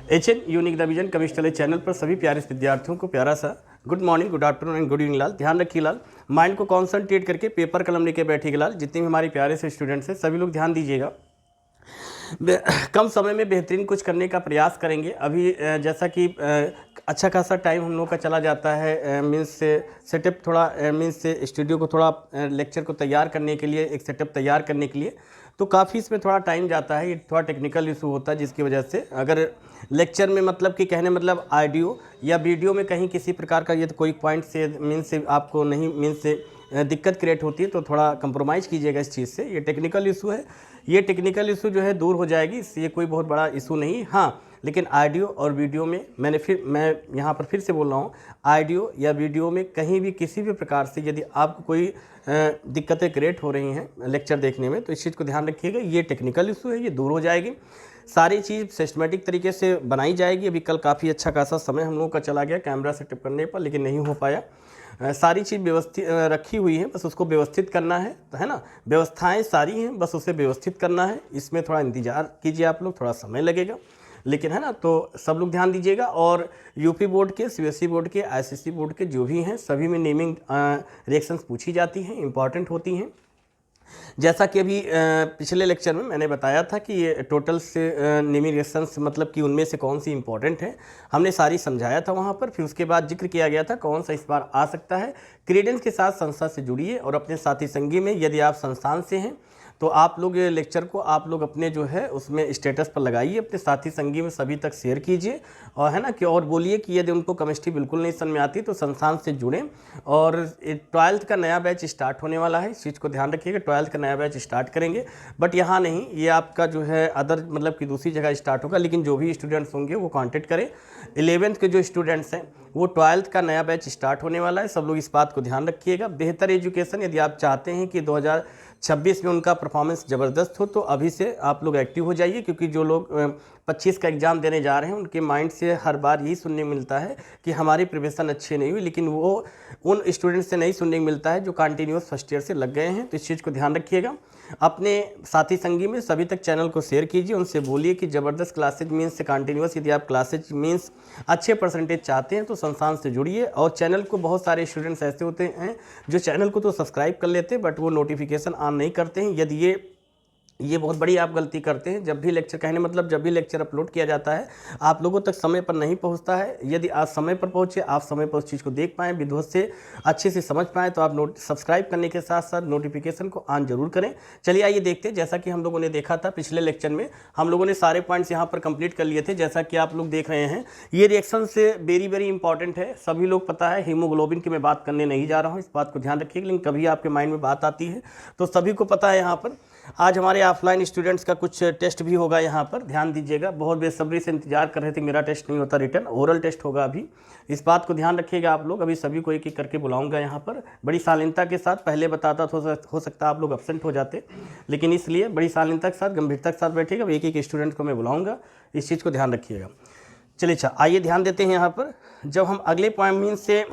HN unique revision chemistry channel पर सभी प्यारे विद्यार्थियों को प्यारा सा good morning, good afternoon and good evening लाल। ध्यान रखिए लाल, माइंड को कॉन्संट्रेट करके पेपर कलम लेके बैठिएगा लाल। जितने भी हमारे प्यारे से स्टूडेंट्स हैं सभी लोग ध्यान दीजिएगा। कम समय में बेहतरीन कुछ करने का प्रयास करेंगे। अभी जैसा कि अच्छा खासा टाइम हम लोग का चला जाता है, मीन्स से सेटअप थोड़ा मीन्स से स्टूडियो को थोड़ा लेक्चर को तैयार करने के लिए, एक सेटअप तैयार करने के लिए, तो काफ़ी इसमें थोड़ा टाइम जाता है। ये थोड़ा टेक्निकल इशू होता है जिसकी वजह से अगर लेक्चर में मतलब कि कहने मतलब ऑडियो या वीडियो में कहीं किसी प्रकार का ये तो कोई पॉइंट से मीन्स से आपको नहीं मीन्स से दिक्कत क्रिएट होती है तो थोड़ा कंप्रोमाइज़ कीजिएगा इस चीज़ से। ये टेक्निकल इशू है, ये टेक्निकल इशू जो है दूर हो जाएगी, इससे कोई बहुत बड़ा इशू नहीं। हाँ, लेकिन ऑडियो और वीडियो में मैं यहाँ पर फिर से बोल रहा हूँ, ऑडियो या वीडियो में कहीं भी किसी भी प्रकार से यदि आपको कोई दिक्कतें क्रिएट हो रही हैं लेक्चर देखने में तो इस चीज़ को ध्यान रखिएगा। ये टेक्निकल इशू है, ये दूर हो जाएगी। सारी चीज़ सिस्टमेटिक तरीके से बनाई जाएगी। अभी कल काफ़ी अच्छा खासा समय हम लोगों का चला गया कैमरा सेटअप करने पर, लेकिन नहीं हो पाया। सारी चीज़ व्यवस्थित रखी हुई है, बस उसको व्यवस्थित करना है ना। व्यवस्थाएं सारी हैं, बस उसे व्यवस्थित करना है। इसमें थोड़ा इंतज़ार कीजिए आप लोग, थोड़ा समय लगेगा लेकिन, है ना। तो सब लोग ध्यान दीजिएगा। और यूपी बोर्ड के, सीबीएसई बोर्ड के, आईसीएसई बोर्ड के जो भी हैं सभी में नेमिंग रिएक्शंस पूछी जाती हैं, इंपॉर्टेंट होती हैं। जैसा कि अभी पिछले लेक्चर में मैंने बताया था कि ये टोटल से नेमिंग रिएक्शंस मतलब कि उनमें से कौन सी इंपॉर्टेंट है, हमने सारी समझाया था वहाँ पर। फिर उसके बाद जिक्र किया गया था कौन सा इस बार आ सकता है। क्रेडेंस के साथ संस्था से जुड़िए और अपने साथी संगी में, यदि आप संस्थान से हैं तो आप लोग ये लेक्चर को आप लोग अपने जो है उसमें स्टेटस पर लगाइए, अपने साथी संगी में सभी तक शेयर कीजिए, और है ना कि और बोलिए कि यदि उनको केमिस्ट्री बिल्कुल नहीं समझ में आती तो संस्थान से जुड़ें। और 12th का नया बैच स्टार्ट होने वाला है, इस चीज़ को ध्यान रखिएगा। 12th का नया बैच स्टार्ट करेंगे, बट यहाँ नहीं, ये आपका जो है अदर मतलब कि दूसरी जगह स्टार्ट होगा। लेकिन जो भी स्टूडेंट्स होंगे वो कॉन्टेक्ट करें। 11th के जो स्टूडेंट्स हैं वो 12th का नया बैच स्टार्ट होने वाला है, सब लोग इस बात को ध्यान रखिएगा। बेहतर एजुकेशन यदि आप चाहते हैं कि 2026 में उनका परफॉर्मेंस ज़बरदस्त हो तो अभी से आप लोग एक्टिव हो जाइए, क्योंकि जो लोग 25 का एग्ज़ाम देने जा रहे हैं उनके माइंड से हर बार यही सुनने मिलता है कि हमारी प्रिपरेशन अच्छी नहीं हुई, लेकिन वो उन स्टूडेंट्स से नहीं सुनने को मिलता है जो कंटिन्यूस फर्स्ट ईयर से लग गए हैं। तो इस चीज़ को ध्यान रखिएगा। अपने साथी संगी में सभी तक चैनल को शेयर कीजिए, उनसे बोलिए कि ज़बरदस्त क्लासेज मीन्स से कंटिन्यूस यदि आप क्लासेज मीन्स अच्छे परसेंटेज चाहते हैं तो संस्थान से जुड़िए। और चैनल को, बहुत सारे स्टूडेंट्स ऐसे होते हैं जो चैनल को तो सब्सक्राइब कर लेते हैं बट वो नोटिफिकेशन ऑन नहीं करते हैं। यदि ये बहुत बड़ी आप गलती करते हैं। जब भी लेक्चर, कहने मतलब जब भी लेक्चर अपलोड किया जाता है आप लोगों तक समय पर नहीं पहुंचता है। यदि आप समय पर पहुंचे, आप समय पर उस चीज़ को देख पाएँ, विधिवत से अच्छे से समझ पाएँ, तो आप सब्सक्राइब करने के साथ साथ नोटिफिकेशन को ऑन जरूर करें। चलिए आइए देखते हैं। जैसा कि हम लोगों ने देखा था पिछले लेक्चर में, हम लोगों ने सारे पॉइंट्स यहाँ पर कंप्लीट कर लिए थे। जैसा कि आप लोग देख रहे हैं, ये रिएक्शन से वेरी इंपॉर्टेंट है, सभी लोग पता है। हीमोग्लोबिन की मैं बात करने नहीं जा रहा हूँ, इस बात को ध्यान रखिएगा। लेकिन कभी आपके माइंड में बात आती है तो सभी को पता है। यहाँ पर आज हमारे ऑफलाइन स्टूडेंट्स का कुछ टेस्ट भी होगा, यहाँ पर ध्यान दीजिएगा। बहुत बेसब्री से इंतजार कर रहे थे, मेरा टेस्ट नहीं होता, रिटर्न ओरल टेस्ट होगा अभी, इस बात को ध्यान रखिएगा आप लोग। अभी सभी को एक एक करके बुलाऊंगा यहाँ पर, बड़ी शालीनता के साथ। पहले बताता तो हो सकता आप लोग एब्सेंट हो जाते, लेकिन इसलिए बड़ी शालीनता के साथ, गंभीरता के साथ बैठिएगा। एक एक स्टूडेंट को मैं बुलाऊंगा, इस चीज़ को ध्यान रखिएगा। चलिए अच्छा, आइए ध्यान देते हैं यहाँ पर। जब हम अगले पॉइंट मीन से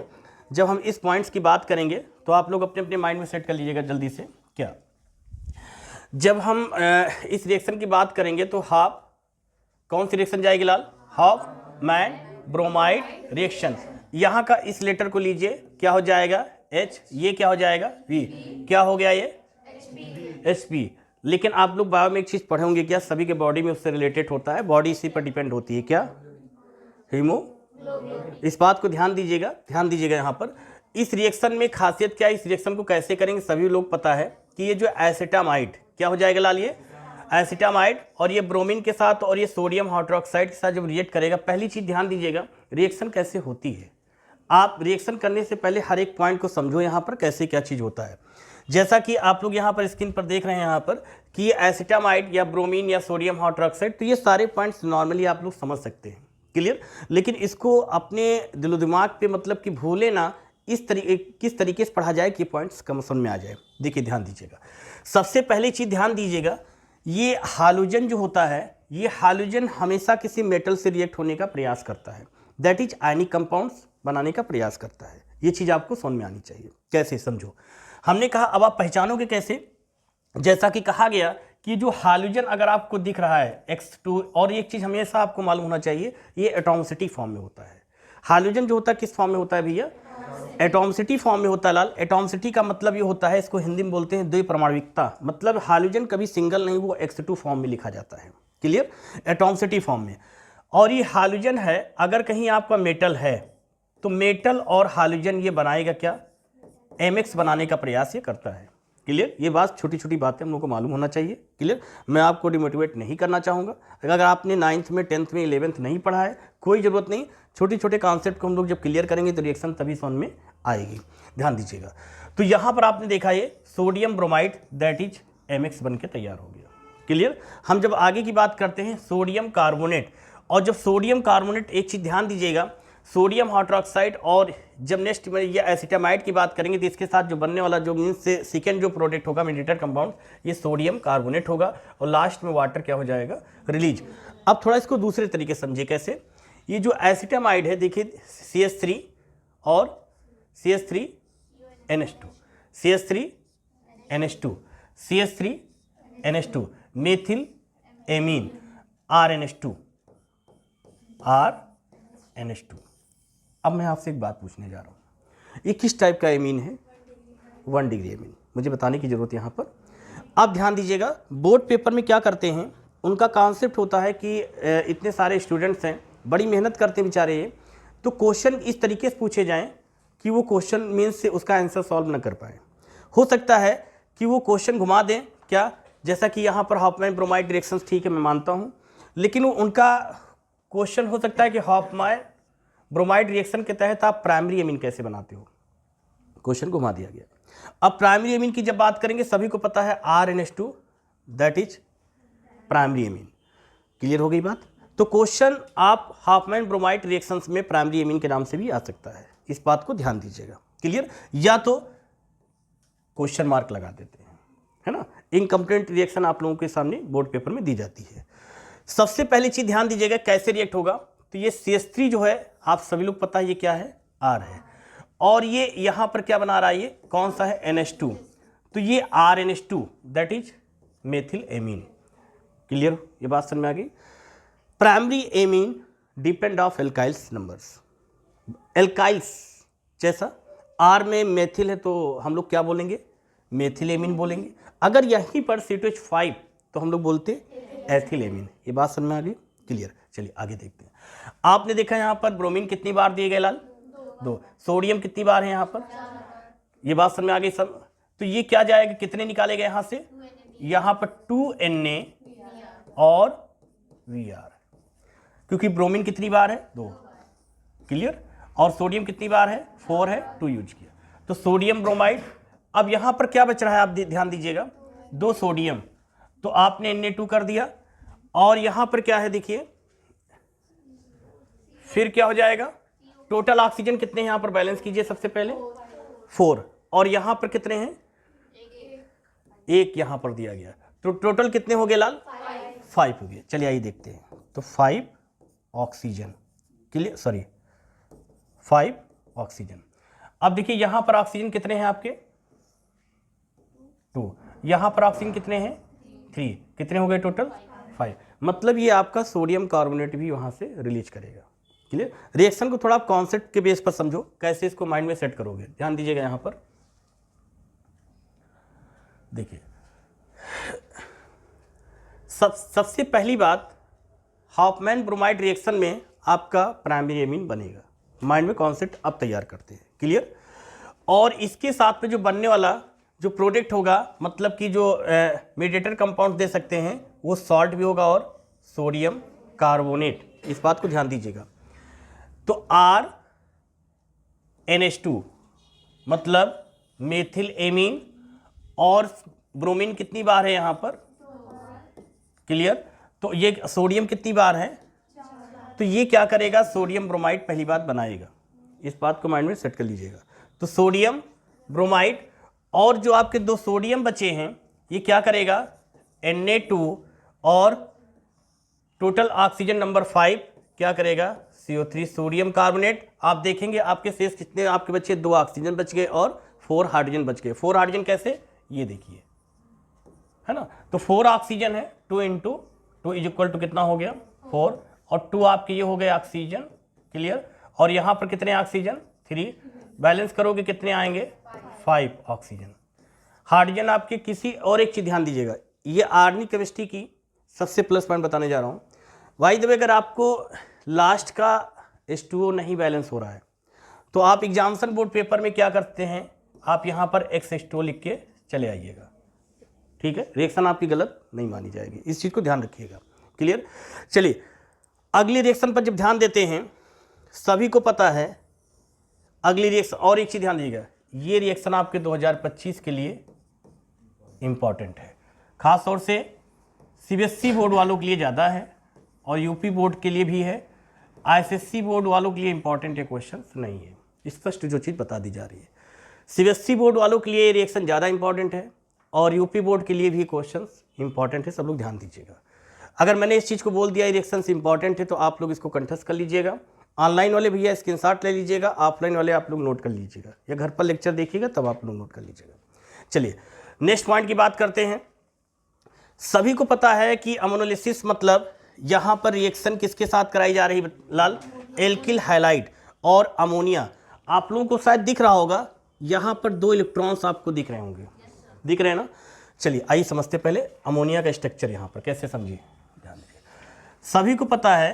जब हम इस पॉइंट्स की बात करेंगे तो आप लोग अपने अपने माइंड में सेट कर लीजिएगा जल्दी से। क्या जब हम इस रिएक्शन की बात करेंगे तो हाफ कौन सी रिएक्शन जाएगी लाल? Hofmann bromide reaction. यहाँ का इस लेटर को लीजिए, क्या हो जाएगा? H। ये क्या हो जाएगा? V। क्या हो गया ये? HP। लेकिन आप लोग बायो में एक चीज़ पढ़े होंगे क्या, सभी के बॉडी में उससे रिलेटेड होता है, बॉडी इसी पर डिपेंड होती है, क्या? हीमोग्लोबिन। इस बात को ध्यान दीजिएगा, ध्यान दीजिएगा। यहाँ पर इस रिएक्शन में खासियत क्या है, इस रिएक्शन को कैसे करेंगे सभी लोग पता है कि ये जो एसिटामाइड क्या हो जाएगा लाल? ये एसिटामाइड, और ये ब्रोमीन के साथ और ये सोडियम हाइड्रोक्साइड के साथ जब रिएक्ट करेगा, पहली चीज़ ध्यान दीजिएगा रिएक्शन कैसे होती है। आप रिएक्शन करने से पहले हर एक पॉइंट को समझो यहाँ पर कैसे क्या चीज़ होता है। जैसा कि आप लोग यहाँ पर स्क्रीन पर देख रहे हैं यहाँ पर कि ये एसिटामाइड या ब्रोमीन या सोडियम हाइड्रोक्साइड, तो ये सारे पॉइंट्स नॉर्मली आप लोग समझ सकते हैं, क्लियर। लेकिन इसको अपने दिलो दिमाग पे मतलब कि भूले ना, किस तरीके से पढ़ा जाए कि पॉइंट्स कम समझ में आ जाए। देखिए ध्यान दीजिएगा, सबसे पहली चीज़ ध्यान दीजिएगा, ये हाइड्रोजन जो होता है, ये हाइड्रोजन हमेशा किसी मेटल से रिएक्ट होने का प्रयास करता है, दैट इज आयनिक कंपाउंड्स बनाने का प्रयास करता है। ये चीज़ आपको समझ में आनी चाहिए। कैसे समझो, हमने कहा अब आप पहचानोगे कैसे। जैसा कि कहा गया कि जो हाइड्रोजन अगर आपको दिख रहा है X2, और एक चीज़ हमेशा आपको मालूम होना चाहिए, ये एटॉमिसिटी फॉर्म में होता है। हाइड्रोजन जो होता है किस फॉर्म में होता है भैया? एटॉमिसिटी फॉर्म में होता है लाल। एटॉमिसिटी का मतलब ये होता है, इसको हिंदी में बोलते हैं द्विपरमाणुकता, मतलब हाइड्रोजन कभी सिंगल नहीं, वो X2 फॉर्म में लिखा जाता है। क्लियर? एटॉमिसिटी फॉर्म में। और ये हाइड्रोजन है, अगर कहीं आपका मेटल है तो मेटल और हाइड्रोजन ये बनाएगा क्या? MX बनाने का प्रयास ये करता है। क्लियर? ये बात छोटी छोटी बातें हम लोग को मालूम होना चाहिए। क्लियर? मैं आपको डिमोटिवेट नहीं करना चाहूँगा। अगर आपने 9th में 10th में 11th नहीं पढ़ा है, कोई ज़रूरत नहीं, छोटे छोटे कॉन्सेप्ट को हम लोग जब क्लियर करेंगे तो रिएक्शन तभी समझ में आएगी। ध्यान दीजिएगा। तो यहाँ पर आपने देखा ये sodium bromide that is MX बन के तैयार हो गया। क्लियर? हम जब आगे की बात करते हैं सोडियम कार्बोनेट, और जब सोडियम कार्बोनेट, एक चीज़ ध्यान दीजिएगा, सोडियम हाइड्रोक्साइड, और जब नेक्स्ट में ये एसिटामाइड की बात करेंगे तो इसके साथ जो बनने वाला जो मीन्स से सेकेंड जो प्रोडक्ट होगा मीडिएटर कंपाउंड, ये सोडियम कार्बोनेट होगा, और लास्ट में वाटर क्या हो जाएगा? रिलीज। अब थोड़ा इसको दूसरे तरीके से समझिए कैसे। ये जो एसिटामाइड है देखिए, CH3 और CH3NH2, CH3NH2, CH3NH2, methyl amine, RNH2, RNH2। अब मैं आपसे एक बात पूछने जा रहा हूँ, ये किस टाइप का एमीन है? 1 डिग्री एमीन। मुझे बताने की ज़रूरत है यहाँ पर। अब ध्यान दीजिएगा, बोर्ड पेपर में क्या करते हैं, उनका कॉन्सेप्ट होता है कि इतने सारे स्टूडेंट्स हैं, बड़ी मेहनत करते हैं बेचारे ये, तो क्वेश्चन इस तरीके से पूछे जाएं कि वो क्वेश्चन मीन्स से उसका आंसर सॉल्व ना कर पाए। हो सकता है कि वो क्वेश्चन घुमा दें क्या, जैसा कि यहाँ पर हॉफमैन ब्रोमाइड रिएक्शंस, ठीक है मैं मानता हूँ, लेकिन उनका क्वेश्चन हो सकता है कि हॉफमैन ब्रोमाइड रिएक्शन के तहत आप प्राइमरी एमीन कैसे बनाते हो, क्वेश्चन घुमा दिया गया। अब प्राइमरी एमीन की जब बात करेंगे, सभी को पता है RNH2 that is primary amine. Clear हो गई बात? तो क्वेश्चन आप हॉफमैन ब्रोमाइड रिएक्शंस में प्राइमरी एमीन के नाम से भी आ सकता है, इस बात को ध्यान दीजिएगा। क्लियर? या तो क्वेश्चन मार्क लगा देते हैं, है ना। इनकम्प्लीट रिएक्शन आप लोगों के सामने बोर्ड पेपर में दी जाती है। सबसे पहली चीज ध्यान दीजिएगा कैसे रिएक्ट होगा। तो ये CH3 जो है, आप सभी लोग पता है ये क्या है? R है, और ये यहाँ पर क्या बना रहा है, ये कौन सा है? NH2। तो ये RNH2 that is methyl amine. Clear? ये बात समझ में आ गई। Primary amine depend of alkyls numbers. Alkyls जैसा R में मेथिल है तो हम लोग क्या बोलेंगे? मेथिल एमीन बोलेंगे। अगर यहीं पर C2H5 तो हम लोग बोलते एथिल एमीन। ये बात समझ में आ गई? क्लियर? चलिए आगे देखते हैं। आपने देखा यहाँ पर ब्रोमीन कितनी बार दिए गए लाल? 2। सोडियम कितनी बार है यहाँ पर? ये बात समझ में आ गई सब? तो ये क्या जाएगा, कितने निकाले गए यहाँ से? यहाँ पर 2Na और Vr, क्योंकि ब्रोमीन कितनी बार है? 2। क्लियर? और सोडियम कितनी बार है? 4 है, 2 यूज किया, तो सोडियम ब्रोमाइड। अब यहाँ पर क्या बच रहा है, आप ध्यान दीजिएगा, 2 सोडियम, तो आपने Na2 कर दिया, और यहाँ पर क्या है देखिए, फिर क्या हो जाएगा? टोटल ऑक्सीजन कितने हैं यहाँ पर, बैलेंस कीजिए सबसे पहले, 4, और यहाँ पर कितने हैं? 1 यहाँ पर दिया गया, तो टोटल कितने हो गए लाल? 5 हो गए। चलिए आइए देखते हैं। तो 5 ऑक्सीजन, क्लियर, सॉरी 5 ऑक्सीजन। अब देखिए यहाँ पर ऑक्सीजन कितने हैं आपके? 2। यहाँ पर ऑक्सीजन कितने हैं? 3। कितने हो गए टोटल? 5। मतलब ये आपका सोडियम कार्बोनेट भी वहाँ से रिलीज करेगा। क्लियर? रिएक्शन को थोड़ा आप कॉन्सेप्ट के बेस पर समझो, कैसे इसको माइंड में सेट करोगे। ध्यान दीजिएगा यहाँ पर देखिए, सबसे पहली बात, हॉफमैन ब्रोमाइड रिएक्शन में आपका प्राइमरी एमीन बनेगा। माइंड में कॉन्सेप्ट अब तैयार करते हैं। क्लियर? और इसके साथ में जो बनने वाला जो प्रोडक्ट होगा, मतलब कि जो मीडिएटर कंपाउंड दे सकते हैं, वो सॉल्ट भी होगा और सोडियम कार्बोनेट। इस बात को ध्यान दीजिएगा। तो RNH2 मतलब मेथिल एमीन, और ब्रोमीन कितनी बार है यहाँ पर? क्लियर? तो ये सोडियम कितनी बार है? तो ये क्या करेगा? सोडियम ब्रोमाइड पहली बात बनाएगा। इस बात को माइंड में सेट कर लीजिएगा। तो सोडियम ब्रोमाइड, और जो आपके 2 सोडियम बचे हैं, ये क्या करेगा? Na2, और टोटल ऑक्सीजन नंबर 5 क्या करेगा? CO3 sodium carbonate. आप देखेंगे आपके शेष कितने आपके बचे? 2 ऑक्सीजन बच गए और 4 हाइड्रोजन बच गए। 4 हाइड्रोजन कैसे? ये देखिए, है ना। तो 4 ऑक्सीजन है, 2 इंटू 2 इज इक्वल टू कितना हो गया 4, और 2 आपके ये हो गए ऑक्सीजन, क्लियर। और यहाँ पर कितने ऑक्सीजन 3, बैलेंस करोगे कितने आएंगे 5 ऑक्सीजन। हाइड्रोजन आपके किसी और एक चीज़ ध्यान दीजिएगा, ये आर्गेनिक केमिस्ट्री की सबसे प्लस पॉइंट बताने जा रहा हूँ। वाई द वे अगर आपको लास्ट का H2O नहीं बैलेंस हो रहा है तो आप एग्जामिनेशन बोर्ड पेपर में क्या करते हैं, आप यहाँ पर X H2O लिख के चले आइएगा, ठीक है। रिएक्शन आपकी गलत नहीं मानी जाएगी, इस चीज़ को ध्यान रखिएगा, क्लियर। चलिए अगली रिएक्शन पर जब ध्यान देते हैं, सभी को पता है अगली रिएक्शन, और एक चीज़ ध्यान दीजिएगा, ये रिएक्शन आपके 2025 के लिए इम्पॉर्टेंट है, खास तौर से CBSE बोर्ड वालों के लिए ज़्यादा है और यूपी बोर्ड के लिए भी है। ISSC बोर्ड वालों के लिए इंपॉर्टेंट है, क्वेश्चन नहीं है, स्पष्ट जो चीज़ बता दी जा रही है। CBSE बोर्ड वालों के लिए रिएक्शन ज़्यादा इंपॉर्टेंट है और यूपी बोर्ड के लिए भी क्वेश्चन इंपॉर्टेंट है, सब लोग ध्यान दीजिएगा। अगर मैंने इस चीज़ को बोल दिया रिएक्शन इंपॉर्टेंट है तो आप लोग इसको कंठस्थ कर लीजिएगा। ऑनलाइन वाले भैया स्क्रीनशॉट ले लीजिएगा, ऑफलाइन वाले आप लोग नोट कर लीजिएगा, या घर पर लेक्चर देखिएगा तब आप लोग नोट कर लीजिएगा। चलिए नेक्स्ट पॉइंट की बात करते हैं। सभी को पता है कि अमोनोलिसिस मतलब यहाँ पर रिएक्शन किसके साथ कराई जा रही है लाल, एल्किल हैलाइड और अमोनिया। आप लोगों को शायद दिख रहा होगा, यहाँ पर 2 इलेक्ट्रॉन्स आपको दिख रहे होंगे, दिख रहे हैं ना। चलिए आइए समझते पहले अमोनिया का स्ट्रक्चर, यहाँ पर कैसे समझिए, ध्यान दीजिए। सभी को पता है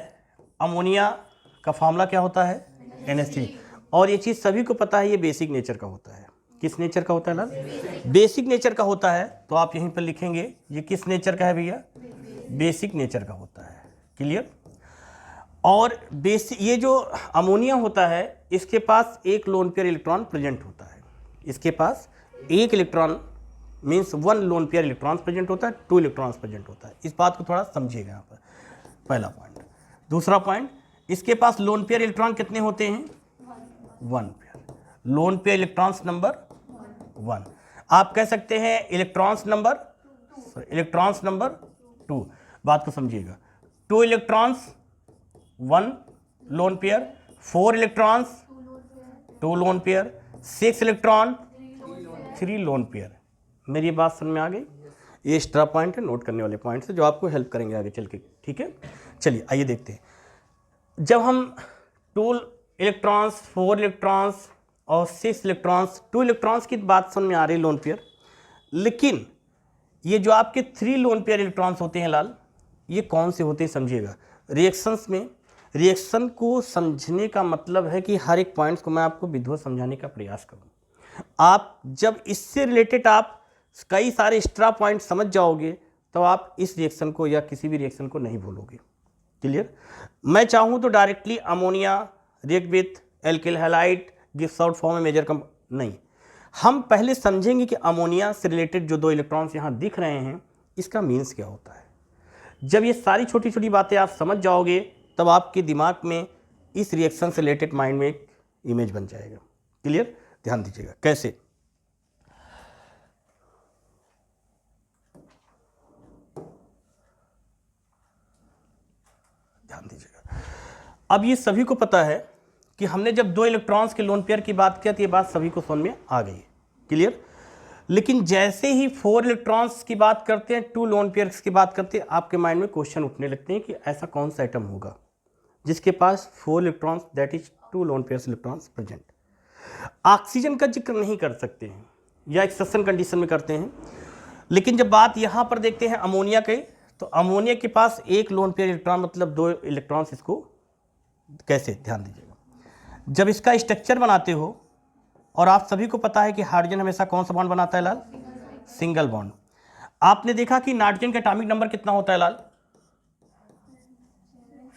अमोनिया का फॉर्मूला क्या होता है NH3, और ये चीज़ सभी को पता है ये बेसिक नेचर का होता है। किस नेचर का होता है लाल, बेसिक नेचर का होता है। तो आप यहीं पर लिखेंगे ये किस नेचर का है भैया, बेसिक नेचर का होता है, क्लियर। और बेसिक ये जो अमोनिया होता है इसके पास एक लोन पेयर इलेक्ट्रॉन प्रेजेंट होता है, इसके पास एक electron means 1 lone pair electron present होता है, 2 इलेक्ट्रॉन्स प्रेजेंट होता है। इस बात को थोड़ा समझिएगा यहाँ पर, पहला पॉइंट। दूसरा पॉइंट, इसके पास लोन पेयर इलेक्ट्रॉन कितने होते हैं 1 pair, lone pair electrons number 1। आप कह सकते हैं इलेक्ट्रॉन्स नंबर 2। बात को समझिएगा, 2 electrons 1 lone pair, 4 electrons 2 lone pair, 6 electron 3 lone pair. मेरी बात समझ में आ गई। ये एक्स्ट्रा पॉइंट है, नोट करने वाले पॉइंट है जो आपको हेल्प करेंगे आगे चल के, ठीक है। चलिए आइए देखते हैं, जब हम 2 इलेक्ट्रॉन्स 4 इलेक्ट्रॉन्स और 6 इलेक्ट्रॉन्स 2 इलेक्ट्रॉन्स की बात समझ में आ रही है लोन पेयर, लेकिन ये जो आपके 3 लोन पेयर इलेक्ट्रॉन्स होते हैं लाल, ये कौन से होते हैं समझिएगा। रिएक्शंस में, रिएक्शन को समझने का मतलब है कि हर एक पॉइंट्स को मैं आपको विधिवत समझाने का प्रयास करूँ। आप जब इससे रिलेटेड आप कई सारे एक्स्ट्रा पॉइंट समझ जाओगे तो आप इस रिएक्शन को या किसी भी रिएक्शन को नहीं भूलोगे, क्लियर। मैं चाहूँ तो directly ammonia react with alkyl halide gives out form में मेजर कम नहीं, हम पहले समझेंगे कि अमोनिया से रिलेटेड जो 2 इलेक्ट्रॉन्स यहाँ दिख रहे हैं इसका मीन्स क्या होता है। जब ये सारी छोटी छोटी बातें आप समझ जाओगे तब आपके दिमाग में इस रिएक्शन से रिलेटेड माइंड में एक इमेज बन जाएगा, क्लियर। ध्यान दीजिएगा कैसे, ध्यान दीजिएगा। अब ये सभी को पता है कि हमने जब 2 इलेक्ट्रॉन्स के लोन पेयर की बात किया तो ये बात सभी को समझ में आ गई, क्लियर। लेकिन जैसे ही 4 इलेक्ट्रॉन्स की बात करते हैं, 2 लोन पेयर्स की बात करते हैं, आपके माइंड में क्वेश्चन उठने लगते हैं कि ऐसा कौन सा एटम होगा जिसके पास 4 electrons that is 2 lone pairs electrons present. Oxygen का जिक्र नहीं कर सकते हैं या एक्सेप्शन कंडीशन में करते हैं, लेकिन जब बात यहाँ पर देखते हैं अमोनिया के, तो अमोनिया के पास एक लोन पेयर इलेक्ट्रॉन मतलब 2 इलेक्ट्रॉन्स। इसको कैसे, ध्यान दीजिएगा। जब इसका स्ट्रक्चर बनाते हो, और आप सभी को पता है कि हाइड्रोजन हमेशा कौन सा बॉन्ड बनाता है लाल, सिंगल बॉन्ड। आपने देखा कि नाइट्रोजन का एटॉमिक नंबर कितना होता है लाल,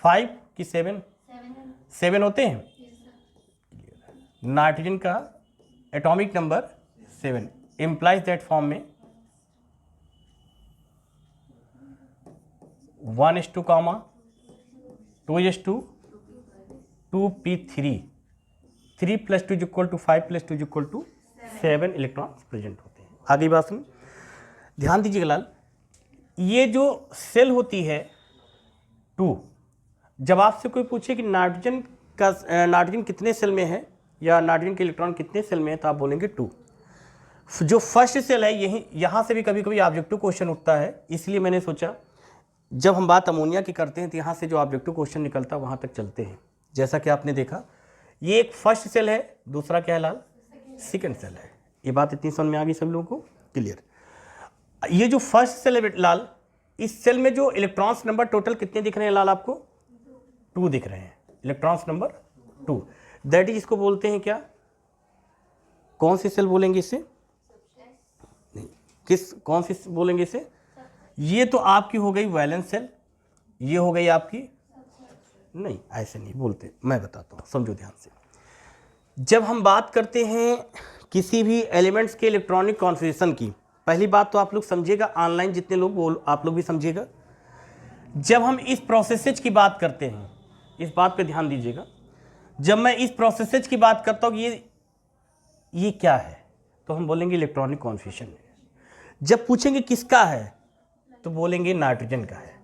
5 कि 7 होते हैं। नाइट्रोजन का atomic number 7 implies that form में 1:2, 2:2, 2p3, 3 + 2 = 5 + 2 = 7 इलेक्ट्रॉन्स प्रेजेंट होते हैं। आगे बात सुन, ध्यान दीजिएगा लाल। ये जो सेल होती है 2, जब आपसे कोई पूछे कि नाइट्रोजन कितने सेल में है या नाइट्रोजन के इलेक्ट्रॉन कितने सेल में है तो आप बोलेंगे 2। जो फर्स्ट सेल है यही, यहाँ से भी कभी कभी ऑब्जेक्टिव क्वेश्चन उठता है, इसलिए मैंने सोचा जब हम बात अमोनिया की करते हैं तो यहाँ से जो ऑब्जेक्टिव क्वेश्चन निकलता है वहाँ तक चलते हैं। जैसा कि आपने देखा ये एक फर्स्ट सेल है, दूसरा क्या है लाल, सेकंड सेल है। ये बात इतनी समझ में आ गई सब लोगों को, क्लियर। ये जो फर्स्ट सेल है लाल, इस सेल में जो इलेक्ट्रॉन्स नंबर टोटल कितने दिख रहे हैं लाल आपको, 2 दिख रहे हैं, इलेक्ट्रॉन्स नंबर 2। दैट इज इसको बोलते हैं क्या, कौन सी सेल बोलेंगे इसे, नहीं किस, कौन सी बोलेंगे इसे, ये तो आपकी हो गई वैलेंस सेल, ये हो गई आपकी, नहीं ऐसे नहीं बोलते, मैं बताता हूँ समझो ध्यान से। जब हम बात करते हैं किसी भी एलिमेंट्स के इलेक्ट्रॉनिक कॉन्फ़िगरेशन की, पहली बात तो आप लोग समझिएगा, ऑनलाइन जितने लोग बोल आप लोग भी समझिएगा। जब हम इस प्रोसेसेज की बात करते हैं, इस बात पे ध्यान दीजिएगा, जब मैं इस प्रोसेसेज की बात करता हूँ ये क्या है, तो हम बोलेंगे इलेक्ट्रॉनिक कॉन्फ़िगरेशन है। जब पूछेंगे किसका है तो बोलेंगे नाइट्रोजन का है।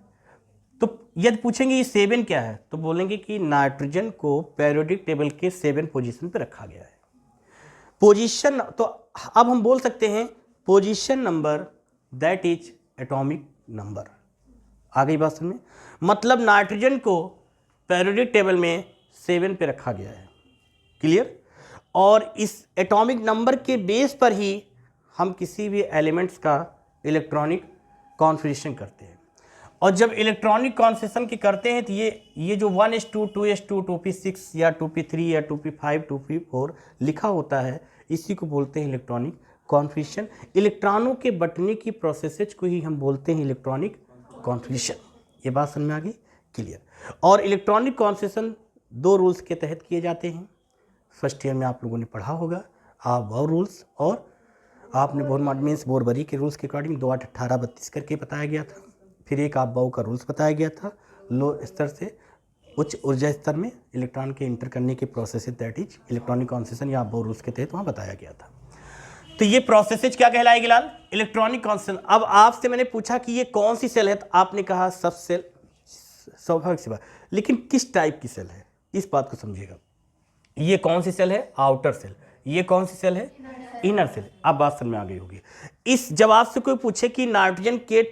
तो यदि पूछेंगे ये 7 क्या है तो बोलेंगे कि नाइट्रोजन को पीरियोडिक टेबल के 7 पोजीशन पे रखा गया है। पोजीशन, तो अब हम बोल सकते हैं position number that is atomic number. आ गई बात समझ में, मतलब नाइट्रोजन को पीरियोडिक टेबल में 7 पे रखा गया है, क्लियर। और इस एटॉमिक नंबर के बेस पर ही हम किसी भी एलिमेंट्स का इलेक्ट्रॉनिक कॉन्फ़िगरेशन करते हैं। और जब इलेक्ट्रॉनिक कॉन्फ़िगरेशन की करते हैं तो ये जो 1s2, 2s2, 2p6 या 2p3 या 2p5, 2p4 लिखा होता है, इसी को बोलते हैं इलेक्ट्रॉनिक कॉन्फ़िगरेशन। इलेक्ट्रॉनों के बंटने की प्रोसेसेज को ही हम बोलते हैं इलेक्ट्रॉनिक कॉन्फ़िगरेशन। ये बात समझ में आ गई, क्लियर। और इलेक्ट्रॉनिक कॉन्फ़िगरेशन 2 रूल्स के तहत किए जाते हैं। फर्स्ट ईयर में आप लोगों ने पढ़ा होगा आबॉव रूल्स, और आपने बोरबरी के रूल्स के अकॉर्डिंग 2, 8, 18, 32 करके बताया गया था। फिर एक आबॉव का रूल्स बताया गया था, लो स्तर से उच्च ऊर्जा स्तर में इलेक्ट्रॉन के इंटर करने के process that is electronic configuration या आबॉव रूल्स के तहत वहाँ बताया गया था। तो ये प्रोसेसेज क्या कहलाएगी लाल, इलेक्ट्रॉनिक कॉन्फ़िगरेशन। अब आपसे मैंने पूछा कि ये कौन सी सेल है, तो आपने कहा सब सेल, स्वाभाविक सी बात, लेकिन किस टाइप की सेल है इस बात को समझिएगा। ये कौन सी सेल है, आउटर सेल। ये कौन सी सेल है, इनर सेल। अब बात समझ में आ गई होगी। इस जवाब से कोई पूछे कि नाइट्रोजन के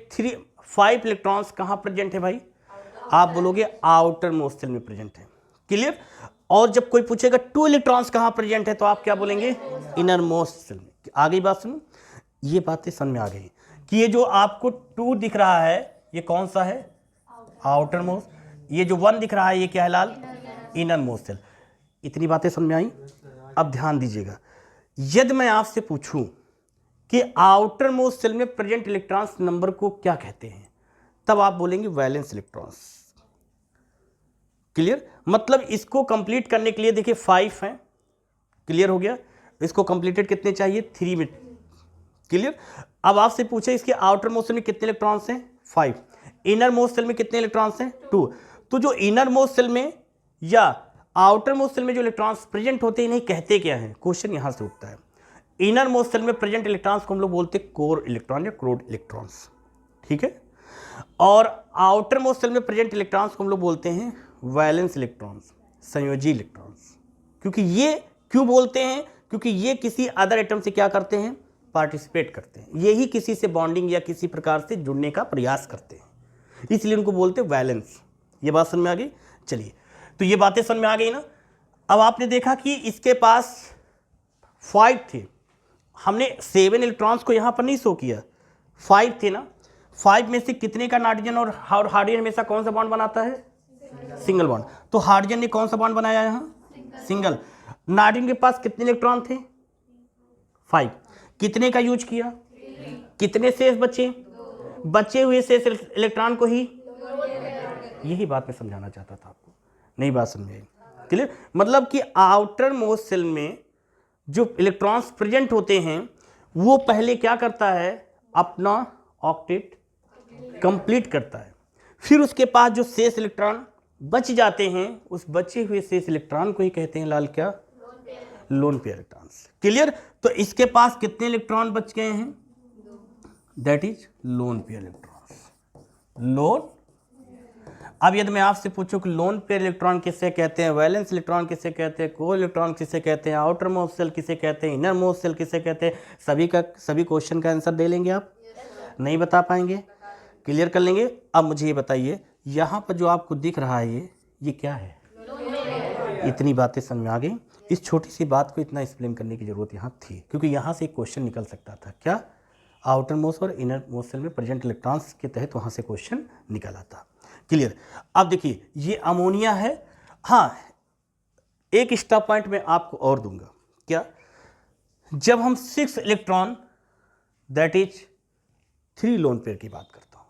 5 इलेक्ट्रॉन्स कहाँ प्रेजेंट है भाई, आप बोलोगे आउटर मोस्ट सेल में प्रेजेंट है, क्लियर। और जब कोई पूछेगा 2 इलेक्ट्रॉन्स कहाँ प्रेजेंट है तो आप क्या बोलेंगे, इनर मोस्ट सेल में। आ गई बात सुनो, ये बातें समझ में आ गई कि ये जो आपको 2 दिख रहा है ये कौन सा है, आउटर मोस्ट। ये जो 1 दिख रहा है ये क्या है लाल, इनर मोस्ट सेल। इतनी बातें समझ में आई। अब ध्यान दीजिएगा, यदि मैं आपसे पूछूं कि आउटर मोस्ट सेल में प्रेजेंट इलेक्ट्रॉन्स नंबर को क्या कहते हैं, तब आप बोलेंगे वैलेंस इलेक्ट्रॉन्स, क्लियर। मतलब इसको कंप्लीट करने के लिए देखिए 5 हैं, क्लियर हो गया। इसको कंप्लीटेड कितने चाहिए, 3 में, क्लियर। अब आपसे पूछे इसके आउटर मोस्ट सेल में कितने इलेक्ट्रॉन्स हैं, 5। इनर मोस्ट सेल में कितने इलेक्ट्रॉन्स हैं, 2। तो जो इनर मोस्ट सेल में या आउटर मोस्ट सेल में जो इलेक्ट्रॉन्स प्रेजेंट होते हैं इन्हें कहते क्या हैं, क्वेश्चन यहां से उठता है। इनर मोस्ट सेल में प्रेजेंट इलेक्ट्रॉन्स को हम लोग बोलते हैं कोर इलेक्ट्रॉन या क्रोड इलेक्ट्रॉन्स, ठीक है। और आउटर मोस्ट सेल में प्रेजेंट इलेक्ट्रॉन्स को हम लोग बोलते हैं वैलेंस इलेक्ट्रॉन्स, संयोजी इलेक्ट्रॉन्स। क्योंकि ये क्यों बोलते हैं, क्योंकि ये किसी अदर एटम से क्या करते हैं, पार्टिसिपेट करते हैं, ये ही किसी से बॉन्डिंग या किसी प्रकार से जुड़ने का प्रयास करते हैं, इसलिए उनको बोलते हैं वैलेंस। ये बात समझ में आ गई। चलिए, तो ये बातें समझ में आ गई ना। अब आपने देखा कि इसके पास 5 थे, हमने 7 इलेक्ट्रॉन्स को यहां पर नहीं शो किया, 5 थे ना। 5 में से कितने का नाइट्रोजन और हाइड्रोजन हमेशा कौन सा बॉन्ड बनाता है, सिंगल बॉन्ड। तो हाइड्रोजन ने कौन सा बॉन्ड बनाया यहां, सिंगल। नाइट्रोजन के पास कितने इलेक्ट्रॉन थे, 5। कितने का यूज किया, कितने शेष बचे, बचे हुए शेष इलेक्ट्रॉन को ही, यही बात मैं समझाना चाहता था आपको, नई बात समझ में, क्लियर। मतलब कि आउटर मोस्ट सेल में जो इलेक्ट्रॉन्स प्रेजेंट होते हैं वो पहले क्या करता है, अपना ऑक्टेट कंप्लीट करता है, फिर उसके पास जो शेष इलेक्ट्रॉन बच जाते हैं उस बचे हुए शेष इलेक्ट्रॉन को ही कहते हैं लाल क्या, लोन पेयर इलेक्ट्रॉन्स, क्लियर। तो इसके पास कितने इलेक्ट्रॉन बच गए हैं, that is lone pair electrons, loan. अब यदि मैं आपसे पूछूं कि लोन पेयर इलेक्ट्रॉन किसे कहते हैं, वैलेंस इलेक्ट्रॉन किसे कहते हैं, को इलेक्ट्रॉन किसे कहते हैं, आउटर मोस्ट सेल किसे कहते हैं, इनर मोस्ट सेल किसे कहते हैं, सभी क्वेश्चन का आंसर दे लेंगे आप? नहीं बता पाएंगे? क्लियर कर लेंगे। अब मुझे ये बताइए, यहाँ पर जो आपको दिख रहा है ये क्या है? इतनी बातें समझ में आ गई। इस छोटी सी बात को इतना एक्सप्लेन करने की जरूरत यहाँ थी, क्योंकि यहाँ से एक क्वेश्चन निकल सकता था। क्या? आउटर मोस्ट और इनर मोस्ट सेल में प्रेजेंट इलेक्ट्रॉन्स के तहत वहाँ से क्वेश्चन निकल आता। क्लियर। अब देखिए ये अमोनिया है। हाँ, एक एक्स्ट्रा पॉइंट मैं आपको और दूंगा। क्या? जब हम 6 electron that is 3 lone pair की बात करता हूँ,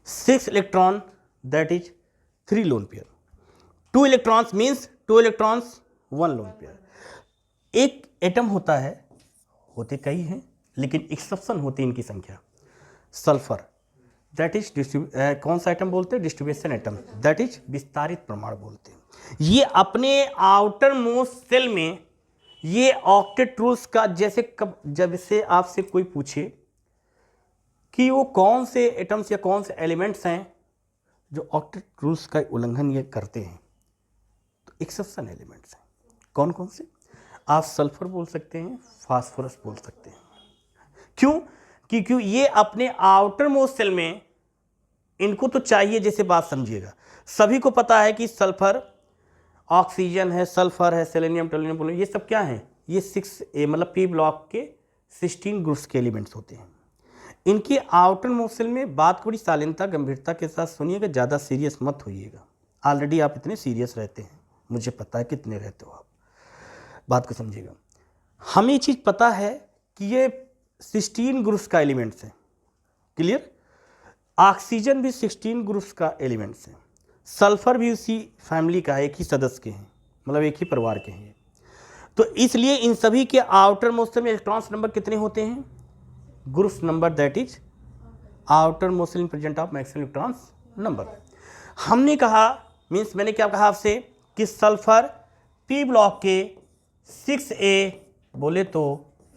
6 electron that is 3 lone pair, 2 electrons means 2 electrons 1 lone pair. एक एटम होता है, होते कई हैं लेकिन एक्सेप्शन होती है इनकी संख्या। सल्फर दैट इज कौन सा एटम बोलते हैं? डिस्ट्रीब्यूशन एटम, दैट इज विस्तारित परमाणु बोलते हैं। ये अपने आउटर मोस्ट सेल में ये ऑक्टेट रूल्स का, जैसे जब से आपसे कोई पूछे कि वो कौन से एटम्स या कौन से एलिमेंट्स हैं जो ऑक्टेट रूल्स का उल्लंघन ये करते हैं, तो एक्सेप्शन एलिमेंट्स हैं। कौन कौन से? आप सल्फर बोल सकते हैं, फास्फोरस बोल सकते हैं। क्यों? क्योंकि ये अपने आउटर मोस्ट सेल में इनको तो चाहिए, जैसे बात समझिएगा, सभी को पता है कि सल्फर ऑक्सीजन है, सल्फर है, सेलेनियम, टोल्यूनियम, पोलोनियम, ये सब क्या हैं? ये 6A मतलब पी ब्लॉक के 16 ग्रुप्स के एलिमेंट्स होते हैं। इनके आउटर मोस्ट सेल में बात को बड़ी शालीनता गंभीरता के साथ सुनिएगा, ज़्यादा सीरियस मत होइएगा। ऑलरेडी आप इतने सीरियस रहते हैं, मुझे पता है कितने रहते हो आप, बात को समझिएगा। हमें ये चीज़ पता है कि ये 16 ग्रुप्स का एलिमेंट्स है। क्लियर। ऑक्सीजन भी 16 ग्रुप्स का एलिमेंट्स है, सल्फर भी उसी फैमिली का है, एक ही सदस्य के हैं, मतलब एक ही परिवार के हैं। तो इसलिए इन सभी के आउटर मोस्ट में इलेक्ट्रॉन्स नंबर कितने होते हैं? Groups number that is outer most present of maximum electrons number. हमने कहा, मीन्स मैंने क्या कहा आपसे कि सल्फर पी ब्लॉक के 6A बोले तो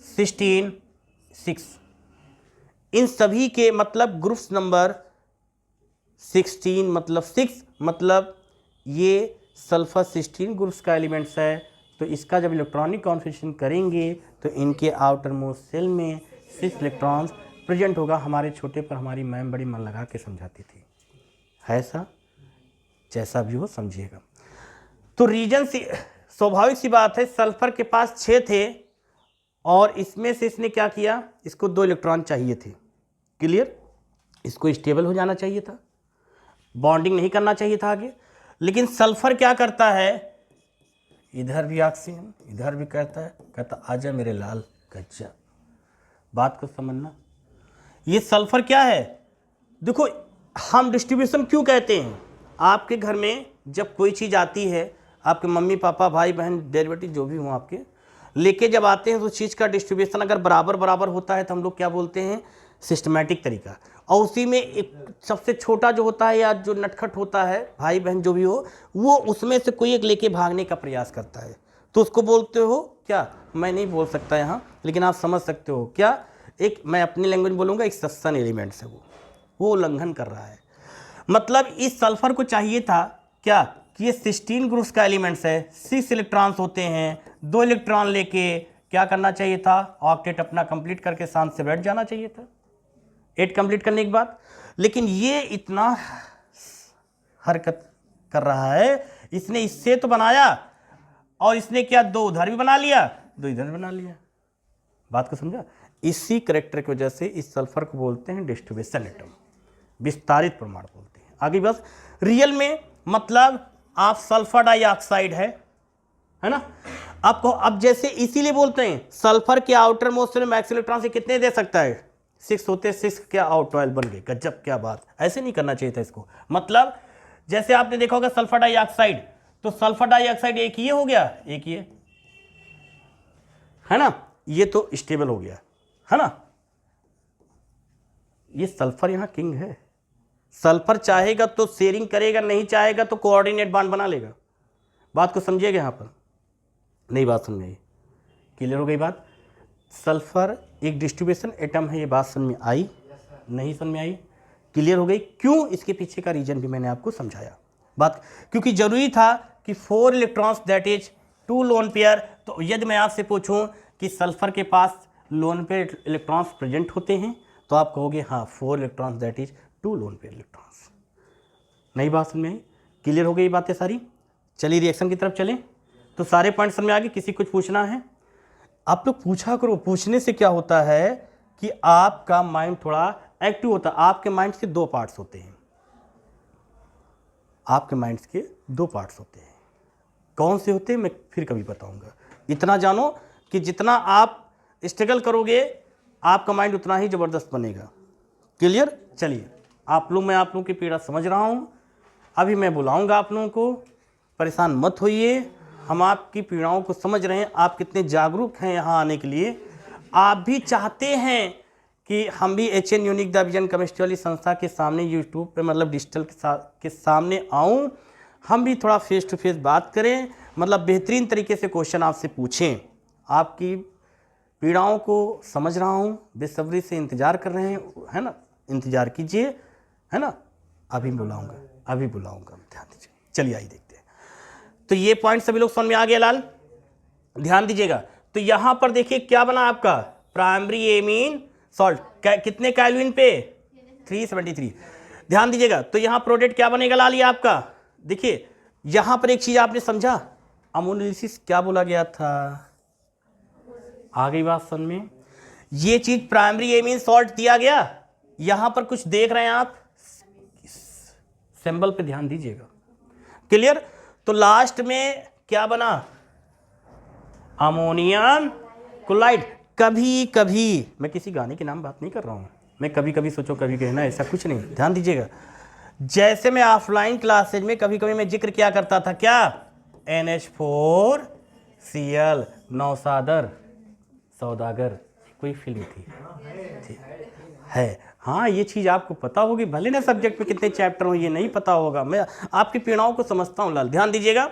16 6, इन सभी के मतलब ग्रुप्स नंबर 16 मतलब 6, मतलब ये सल्फर 16 ग्रुप्स का एलिमेंट्स है। तो इसका जब इलेक्ट्रॉनिक कॉन्फिगरेशन करेंगे तो इनके आउटर मोस्ट सेल में 6 इलेक्ट्रॉन्स प्रेजेंट होगा। हमारे छोटे पर हमारी मैम बड़ी मन लगा के समझाती थी, है ऐसा? जैसा भी हो समझिएगा। तो रीजन स्वाभाविक सी बात है, सल्फर के पास 6 थे और इसमें से इसने क्या किया, इसको 2 इलेक्ट्रॉन चाहिए थे। क्लियर। इसको स्टेबल हो जाना चाहिए था, बॉन्डिंग नहीं करना चाहिए था आगे। लेकिन सल्फर क्या करता है, इधर भी ऑक्सीजन इधर भी कहता आजा मेरे लाल गज्जा। बात को समझना, ये सल्फर क्या है? देखो हम डिस्ट्रीब्यूशन क्यों कहते हैं, आपके घर में जब कोई चीज़ आती है, आपके मम्मी पापा भाई बहन डेरिवेटिव जो भी हों आपके लेके जब आते हैं, तो उस चीज़ का डिस्ट्रीब्यूशन अगर बराबर बराबर होता है तो हम लोग क्या बोलते हैं? सिस्टमैटिक तरीका। और उसी में एक सबसे छोटा जो होता है या जो नटखट होता है, भाई बहन जो भी हो, वो उसमें से कोई एक लेके भागने का प्रयास करता है, तो उसको बोलते हो क्या? मैं नहीं बोल सकता यहाँ, लेकिन आप समझ सकते हो क्या? एक मैं अपनी लैंग्वेज बोलूँगा, एक एक्सेप्शन एलिमेंट्स है, वो उल्लंघन कर रहा है। मतलब इस सल्फर को चाहिए था क्या कि ये 16 ग्रुप्स का एलिमेंट्स है, 6 इलेक्ट्रॉन्स होते हैं, 2 इलेक्ट्रॉन लेके क्या करना चाहिए था? ऑक्टेट अपना कंप्लीट करके शांत से बैठ जाना चाहिए था, 8 कंप्लीट करने के बाद। लेकिन ये इतना हरकत कर रहा है, इसने इससे तो बनाया और इसने क्या 2 उधर भी बना लिया, 2 इधर बना लिया। बात को समझा? इसी करेक्टर की वजह से इस सल्फर को बोलते हैं डिस्ट्रीब्यूशन एटम, विस्तारित परमाणु बोलते हैं। आगे बस रियल में मतलब आप सल्फर डाइऑक्साइड है ना आपको। अब जैसे इसीलिए बोलते हैं सल्फर के आउटर मोस्ट में मैक्सिमम इलेक्ट्रॉन से कितने दे सकता है? 6 होते, 6 क्या आउट 12 बन गए, गजब क्या बात। ऐसे नहीं करना चाहिए था इसको। मतलब जैसे आपने देखा होगा सल्फर डाइऑक्साइड, तो सल्फर डाइऑक्साइड एक ये हो गया, एक ये है ना, ये तो स्टेबल हो गया है ना। ये सल्फर यहां किंग है। सल्फर चाहेगा तो शेयरिंग करेगा, नहीं चाहेगा तो कोऑर्डिनेट बॉन्ड बना लेगा। बात को समझिएगा, यहां पर नई बात समझ में, क्लियर हो गई बात। सल्फर एक डिस्ट्रीब्यूशन एटम है, ये बात समझ में आई? नहीं समझ में आई? क्लियर हो गई? क्यों? इसके पीछे का रीजन भी मैंने आपको समझाया बात, क्योंकि जरूरी था कि 4 electrons that is 2 lone pair. तो यदि मैं आपसे पूछूं कि सल्फर के पास लोन पेयर इलेक्ट्रॉन्स प्रेजेंट होते हैं तो आप कहोगे हाँ 4 electrons that is 2 lone pair electrons. नई बात समझ में आई? क्लियर हो गई बातें सारी? चलिए रिएक्शन की तरफ चलें। तो सारे पॉइंट समझ में आ गए? किसी कुछ पूछना है? आप लोग पूछा करो, पूछने से क्या होता है कि आपका माइंड थोड़ा एक्टिव होता है। आपके माइंड के 2 पार्ट्स होते हैं, आपके माइंड्स के 2 पार्ट्स होते हैं। कौन से होते हैं मैं फिर कभी बताऊंगा। इतना जानो कि जितना आप स्ट्रगल करोगे आपका माइंड उतना ही ज़बरदस्त बनेगा। क्लियर? चलिए आप लोग, मैं आप लोगों की पीड़ा समझ रहा हूँ। अभी मैं बुलाऊंगा आप लोगों को, परेशान मत होइए। हम आपकी पीड़ाओं को समझ रहे हैं। आप कितने जागरूक हैं यहाँ आने के लिए। आप भी चाहते हैं कि हम भी HN unique the vision chemistry वाली संस्था के सामने यूट्यूब पे मतलब डिजिटल के सामने आऊँ, हम भी थोड़ा फेस टू फेस बात करें, मतलब बेहतरीन तरीके से क्वेश्चन आपसे पूछें। आपकी पीड़ाओं को समझ रहा हूँ, बेसब्री से इंतज़ार कर रहे हैं, है ना? इंतज़ार कीजिए, है ना? अभी बुलाऊंगा, अभी बुलाऊंगा, ध्यान दीजिए। चलिए आइए देखते हैं। तो ये पॉइंट सभी लोग समझ में आ गया लाल? ध्यान दीजिएगा। तो यहाँ पर देखिए क्या बना आपका प्राइमरी एमीन सॉल्ट, कितने केल्विन पे? 373। ध्यान दीजिएगा। तो यहाँ प्रोडक्ट क्या बनेगा लाल? ये आपका देखिए यहाँ पर एक चीज़ आपने समझा, अमोनोलिसिस क्या बोला गया था? आ गई बात समझ में? ये चीज प्राइमरी एमीन सॉल्ट दिया गया। यहां पर कुछ देख रहे हैं आप, सिंबल पे ध्यान दीजिएगा। क्लियर? तो लास्ट में क्या बना? Ammonium chloride. कभी कभी, मैं किसी गाने के नाम बात नहीं कर रहा हूं, मैं कभी कभी सोचो कभी कहना, ऐसा कुछ नहीं। ध्यान दीजिएगा। जैसे मैं ऑफलाइन क्लासेज में कभी कभी मैं जिक्र क्या करता था, क्या? NH4Cl, नौसादर सौदागर, कोई फिल्म थी है। हाँ ये चीज़ आपको पता होगी, भले ना सब्जेक्ट में कितने चैप्टर हो ये नहीं पता होगा। मैं आपकी पीड़ाओं को समझता हूँ लाल। ध्यान दीजिएगा,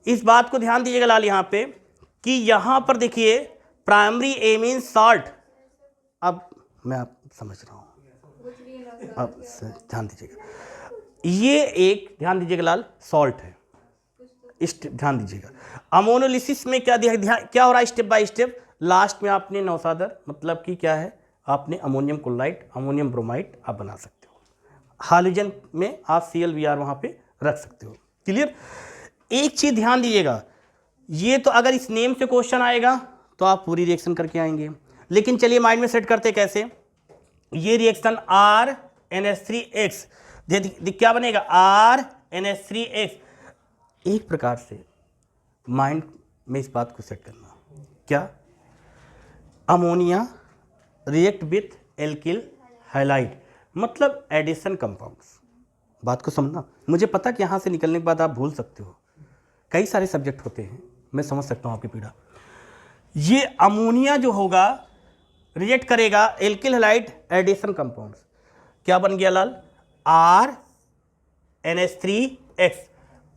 इस बात को ध्यान दीजिएगा लाल यहाँ पे कि यहाँ पर देखिए प्राइमरी एमीन सॉल्ट। अब मैं आप समझ रहा हूँ, अब ध्यान दीजिएगा। ये एक, ध्यान दीजिएगा लाल, सॉल्ट है। ध्यान दीजिएगा अमोनोलिसिस में क्या क्या हो रहा है स्टेप बाय स्टेप। लास्ट में आपने नौसादर मतलब कि क्या है, आपने अमोनियम क्लोराइड, अमोनियम ब्रोमाइड आप बना सकते हो। हाइड्रोजन में आप ClBr वहाँ पे रख सकते हो। क्लियर? एक चीज़ ध्यान दीजिएगा, ये तो अगर इस नेम से क्वेश्चन आएगा तो आप पूरी रिएक्शन करके आएंगे, लेकिन चलिए माइंड में सेट करते कैसे। ये रिएक्शन RNH3X क्या बनेगा? RNH3X। एक प्रकार से माइंड में इस बात को सेट करना, क्या? Ammonia react with alkyl halide, मतलब एडिशन कंपाउंड्स। बात को समझना। मुझे पता कि यहाँ से निकलने के बाद आप भूल सकते हो, कई सारे सब्जेक्ट होते हैं, मैं समझ सकता हूँ आपकी पीड़ा। ये अमोनिया जो होगा रिएक्ट करेगा एल्किल हैलाइड एडिशन कंपाउंड्स। क्या बन गया लाल? RNH3X,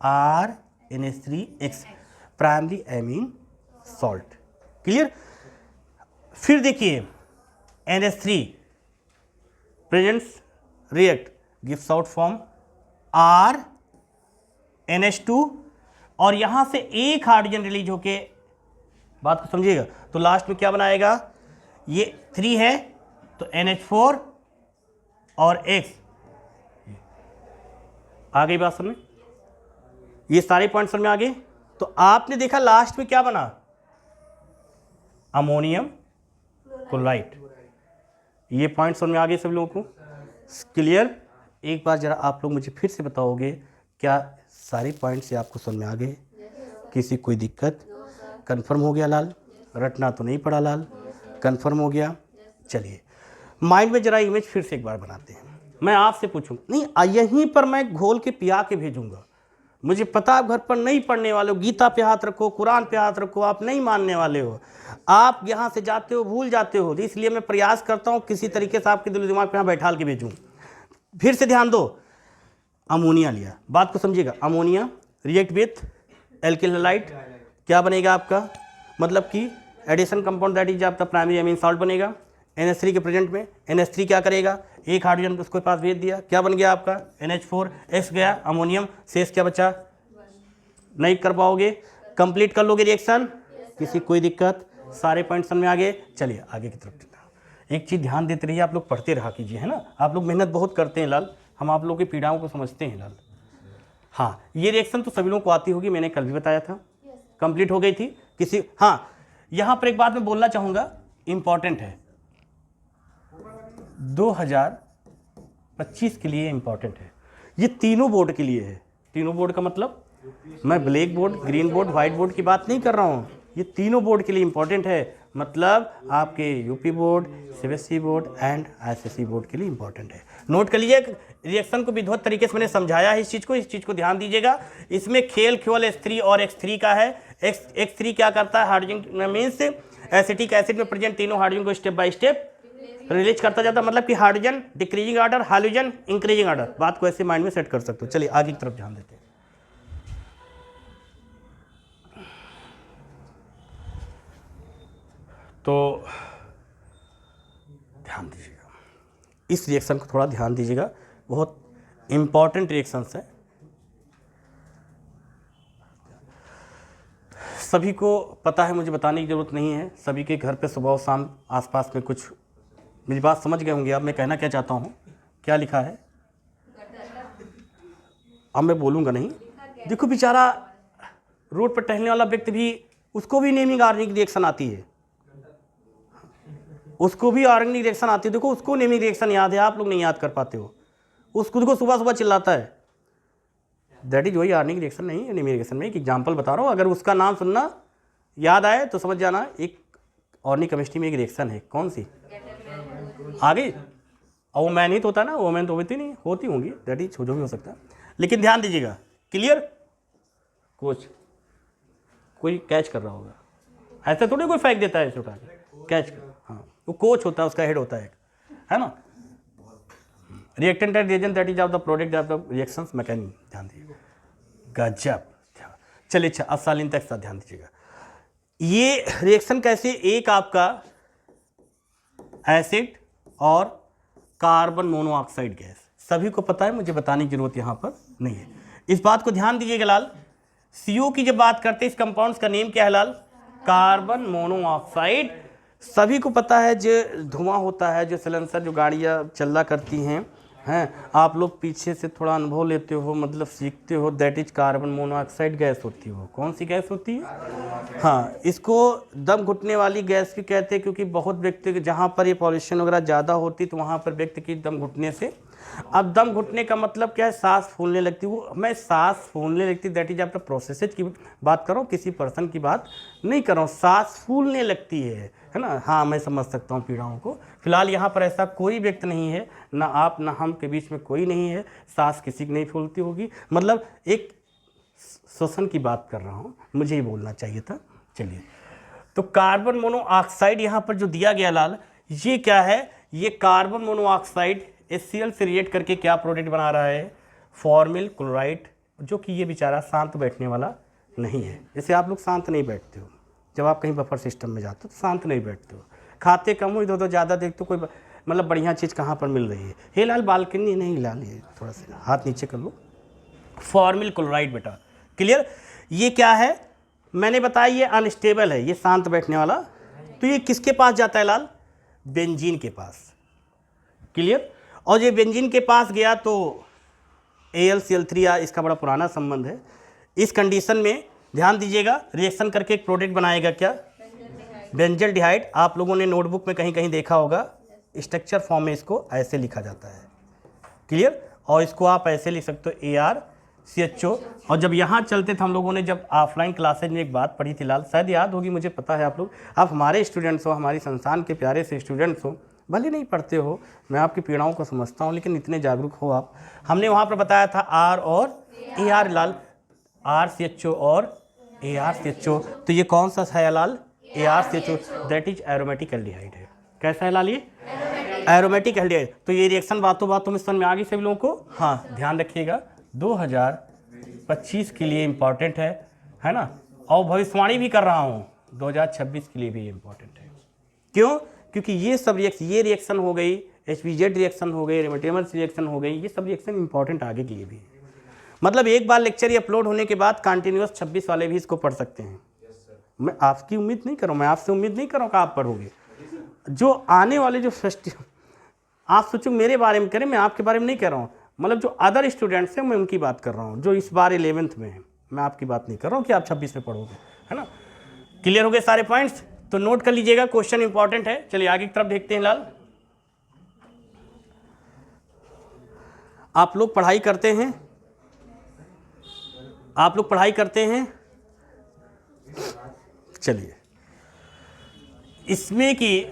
RNH3X primary amine salt. Clear? फिर देखिए NH3 presents react gives out form RNH2 और यहां से एक हाइड्रोजन रिलीज होके, बात को समझिएगा, तो लास्ट में क्या बनाएगा? ये 3 है तो NH4 और X। आ गई बात समझ में? ये सारे पॉइंट समझ में आ गए। तो आपने देखा लास्ट में क्या बना? Ammonium chloride. ये पॉइंट समझ में आ गए सब लोगों को? क्लियर? एक बार जरा आप लोग मुझे फिर से बताओगे, क्या सारे पॉइंट से आपको समझ में आ गए? किसी कोई दिक्कत? कंफर्म हो गया लाल? रटना तो नहीं पड़ा लाल? कंफर्म हो गया? चलिए माइंड में जरा इमेज फिर से एक बार बनाते हैं। मैं आपसे पूछूं, नहीं यहीं पर मैं घोल के पिया के भेजूंगा। मुझे पता आप घर पर नहीं पढ़ने वाले हो, गीता पे हाथ रखो, कुरान पे हाथ रखो, आप नहीं मानने वाले हो, आप यहाँ से जाते हो भूल जाते हो। इसलिए मैं प्रयास करता हूँ किसी तरीके से आपके दिल दिमाग पे यहाँ बैठा के भेजूँ। फिर से ध्यान दो, अमोनिया लिया, बात को समझिएगा। Ammonia react with alkyl halide, क्या बनेगा आपका? मतलब कि एडिशन कंपाउंड दैट इज आपका प्राइमरी एमीन सॉल्ट बनेगा। NH3 के प्रेजेंट में NH3 क्या करेगा, एक हाइड्रोजन उसके पास भेज दिया, क्या बन गया आपका NH4, X गया अमोनियम, शेष क्या बचा, नहीं कर पाओगे, कंप्लीट कर लोगे रिएक्शन, किसी कोई दिक्कत, सारे पॉइंट्स में आ गए। चलिए आगे की तरफ। एक चीज़ ध्यान देते रहिए, आप लोग पढ़ते रहा कीजिए, है ना, आप लोग मेहनत बहुत करते हैं लाल, हम आप लोगों की पीड़ाओं को समझते हैं लाल। हाँ, ये रिएक्शन तो सभी लोगों को आती होगी, मैंने कल भी बताया था, कंप्लीट हो गई थी किसी। हाँ, यहाँ पर एक बात मैं बोलना चाहूँगा, इम्पॉर्टेंट है, 2025 के लिए इम्पॉर्टेंट है, ये तीनों बोर्ड के लिए है। तीनों बोर्ड का मतलब मैं black board, green board, white board की बात नहीं कर रहा हूँ, ये तीनों बोर्ड के लिए इम्पॉर्टेंट है। मतलब आपके UP board, CBSE board and ICSE board के लिए इम्पॉर्टेंट है। नोट कर लीजिए, रिएक्शन को विधिवत तरीके से मैंने समझाया है, इस चीज़ को ध्यान दीजिएगा। इसमें खेल केवल H3 और X3 का है। X3 क्या करता है, हाइड्रोजन मीन्स एसिटिक एसिड में प्रेजेंट तीनों हाइड्रोजन को स्टेप बाय स्टेप रिलीज करता जाता है, मतलब कि hydrogen decreasing order, hydrogen increasing order. बात को ऐसे माइंड में सेट कर सकते हो। चलिए आगे की तरफ ध्यान देते हैं। तो ध्यान दीजिएगा, इस रिएक्शन को थोड़ा ध्यान दीजिएगा, बहुत इंपॉर्टेंट रिएक्शंस है। सभी को पता है, मुझे बताने की ज़रूरत नहीं है, सभी के घर पे सुबह और शाम आसपास में कुछ, मेरी बात समझ गए होंगे आप, मैं कहना क्या चाहता हूँ, क्या लिखा है अब मैं बोलूँगा नहीं। देखो बेचारा रोड पर टहलने वाला व्यक्ति भी, उसको भी नेमिंग ऑर्गेनिक रिएक्शन आती है, उसको भी ऑर्गेनिक रिएक्शन आती है। देखो उसको नेमिंग रिएक्शन याद है, आप लोग नहीं याद कर पाते हो, उस खुद को सुबह सुबह चिल्लाता है, दैट इज वही ऑर्गेनिक रिएक्शन नहीं है। नेमिंग रिएक्शन में एक एग्जाम्पल बता रहा हूँ, अगर उसका नाम सुनना याद आए तो समझ जाना, एक ऑर्गेनिक केमिस्ट्री में एक रिएक्शन है, कौन सी आ गई, ओमैन ही तो होता है ना, ओमैन तो होती नहीं, होती होंगी, दैट इज जो भी हो सकता है, लेकिन ध्यान दीजिएगा। क्लियर, कोच कोई कैच कर रहा होगा, ऐसे थोड़ी कोई फेंक देता है ऐसे उठा के, कैच कर, हाँ वो कोच होता है, उसका हेड होता है ना। Reactant and reagent that is of the product of the reactions mechanism, ध्यान दीजिएगा, गजब। चलिए अच्छा, अब सालिन तक साथ ध्यान दीजिएगा। ये रिएक्शन कैसे, एक आपका एसिड और कार्बन मोनोऑक्साइड गैस, सभी को पता है, मुझे बताने की जरूरत यहाँ पर नहीं है। इस बात को ध्यान दीजिएगा लाल, CO की जब बात करते हैं, इस कंपाउंड्स का नेम क्या है लाल, कार्बन मोनोऑक्साइड। सभी को पता है जो धुआं होता है, जो सिलेंसर, जो गाड़ियाँ चला करती हैं, आप लोग पीछे से थोड़ा अनुभव लेते हो, मतलब सीखते हो, that is carbon monoxide gas होती है। वो कौन सी गैस होती है, हाँ, इसको दम घुटने वाली गैस भी कहते हैं, क्योंकि बहुत व्यक्ति जहाँ पर ये पॉल्यूशन वगैरह ज़्यादा होती तो वहाँ पर व्यक्ति की दम घुटने से, अब दम घुटने का मतलब क्या है, सांस फूलने लगती, वो मैं सांस फूलने लगती, दैट इज आफ्टर प्रोसेसेज की बात कर रहा हूँ, किसी पर्सन की बात नहीं कर रहा हूँ, सांस फूलने लगती है ना। हाँ, मैं समझ सकता हूँ पीड़ाओं को। फिलहाल यहाँ पर ऐसा कोई व्यक्ति नहीं है, ना आप ना हम के बीच में कोई नहीं है, सांस किसी की नहीं फूलती होगी, मतलब एक श्वसन की बात कर रहा हूँ, मुझे ही बोलना चाहिए था। चलिए, तो कार्बन मोनोऑक्साइड यहाँ पर जो दिया गया लाल, ये क्या है, ये कार्बन मोनोऑक्साइड HCl से रिएक्ट करके क्या प्रोडक्ट बना रहा है, फॉर्मिल क्लोराइड, जो कि ये बेचारा शांत बैठने वाला नहीं है। जैसे आप लोग शांत नहीं बैठते हो, जब आप कहीं बफर सिस्टम में जाते हो तो शांत नहीं बैठते हो, खाते कम हो, इधर उधर ज़्यादा देखते हो, कोई मतलब बढ़िया चीज़ कहाँ पर मिल रही है। हे लाल बालकनी नहीं लाल, ये थोड़ा सा हाथ नीचे कर लो, फॉर्मिल क्लोराइड बेटा। क्लियर, ये क्या है मैंने बताया, ये अनस्टेबल है, ये शांत बैठने वाला, तो ये किसके पास जाता है लाल, बेंजीन के पास। क्लियर, और ये बेंजीन के पास गया तो AlCl3 इसका बड़ा पुराना संबंध है। इस कंडीशन में ध्यान दीजिएगा, रिएक्शन करके एक प्रोडक्ट बनाएगा क्या, बेंजल्डिहाइड। आप लोगों ने नोटबुक में कहीं कहीं देखा होगा, स्ट्रक्चर फॉर्म में इसको ऐसे लिखा जाता है। क्लियर, और इसको आप ऐसे लिख सकते हो ArCHO। और जब यहाँ चलते थे हम लोगों ने, जब ऑफलाइन क्लासेज में एक बात पढ़ी थी लाल, शायद याद होगी, मुझे पता है आप हमारे स्टूडेंट्स हो, हमारी संस्थान के प्यारे से स्टूडेंट्स हो, भले नहीं पढ़ते हो, मैं आपकी पीड़ाओं को समझता हूँ, लेकिन इतने जागरूक हो आप। हमने वहाँ पर बताया था R और AR लाल, RCHO और ArCHO, तो ये कौन सा है लाल, ArCHO, that is aromatic aldehyde है। कैसा है लाल, ये एरोमेटिक एल्डिहाइड। तो ये रिएक्शन बातों बातों में समझ में आ गई सभी लोगों को। हाँ, ध्यान रखिएगा, 2025 के लिए इम्पॉर्टेंट है ना, और भविष्यवाणी भी कर रहा हूँ 2026 के लिए भी इम्पॉर्टेंट है। क्यों, क्योंकि ये सब ये रिएक्शन हो गई, HBZ रिएक्शन हो गई, रेमेटेमस रिएक्शन हो गई, ये सब रिएक्शन इंपॉर्टेंट आगे के लिए भी है। मतलब एक बार लेक्चर ये अपलोड होने के बाद कंटिन्यूअस 26 वाले भी इसको पढ़ सकते हैं। मैं आपकी उम्मीद नहीं कर रहा हूँ, मैं आपसे उम्मीद नहीं कर रहा हूँ कि आप पढ़ोगे। जो आने वाले जो फर्स्ट, आप सोचो मेरे बारे में करें, मैं आपके बारे में नहीं कर रहा हूँ। मतलब जो अदर स्टूडेंट्स हैं मैं उनकी बात कर रहा हूँ, जो इस बार 11th में है। मैं आपकी बात नहीं कर रहा हूँ कि आप 26 में पढ़ोगे, है ना। क्लियर हो गए सारे पॉइंट्स? तो नोट कर लीजिएगा, क्वेश्चन इंपॉर्टेंट है। चलिए आगे की तरफ देखते हैं। लाल, आप लोग पढ़ाई करते हैं, आप लोग पढ़ाई करते हैं। चलिए इसमें कि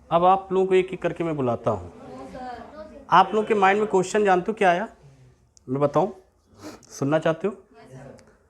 अब आप लोगों को एक एक करके मैं बुलाता हूँ। आप लोग के माइंड में क्वेश्चन जानते हो क्या आया? मैं बताऊँ, सुनना चाहते हो?